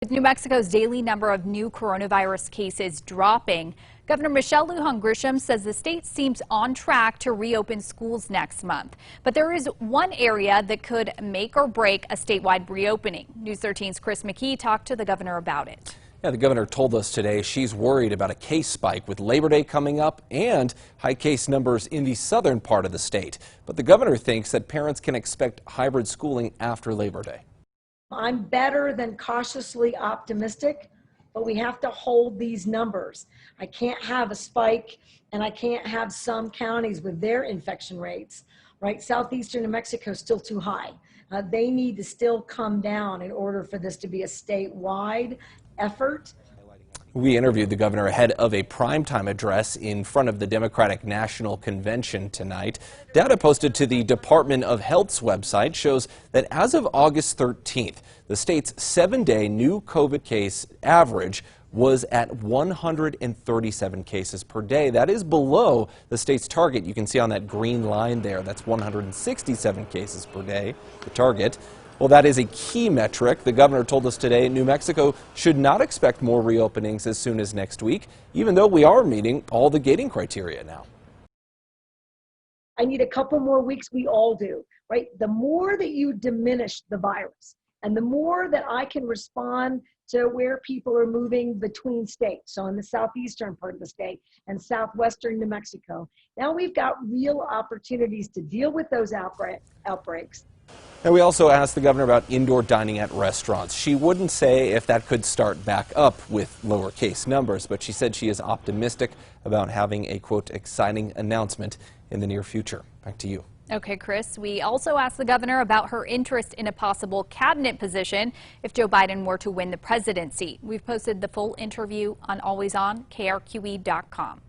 With New Mexico's daily number of new coronavirus cases dropping, Governor Michelle Lujan Grisham says the state seems on track to reopen schools next month. But there is one area that could make or break a statewide reopening. News 13's Chris McKee talked to the governor about it. Yeah, the governor told us today she's worried about a case spike with Labor Day coming up and high case numbers in the southern part of the state. But the governor thinks that parents can expect hybrid schooling after Labor Day. I'm better than cautiously optimistic, but we have to hold these numbers. I can't have a spike, and I can't have some counties with their infection rates, right? Southeastern New Mexico is still too high. They need to still come down in order for this to be a statewide effort. We interviewed the governor ahead of a primetime address in front of the Democratic National Convention tonight. Data posted to the Department of Health's website shows that as of August 13th, the state's 7-day new COVID case average was at 137 cases per day. That is below the state's target. You can see on that green line there, that's 167 cases per day, the target. Well, that is a key metric. The governor told us today New Mexico should not expect more reopenings as soon as next week, even though we are meeting all the gating criteria now. I need a couple more weeks. We all do, right? The more that you diminish the virus and the more that I can respond to where people are moving between states, so in the southeastern part of the state and southwestern New Mexico, now we've got real opportunities to deal with those outbreaks. And we also asked the governor about indoor dining at restaurants. She wouldn't say if that could start back up with lower case numbers, but she said she is optimistic about having a, quote, exciting announcement in the near future. Back to you. Okay, Chris. We also asked the governor about her interest in a possible cabinet position if Joe Biden were to win the presidency. We've posted the full interview on alwayson KRQE.com.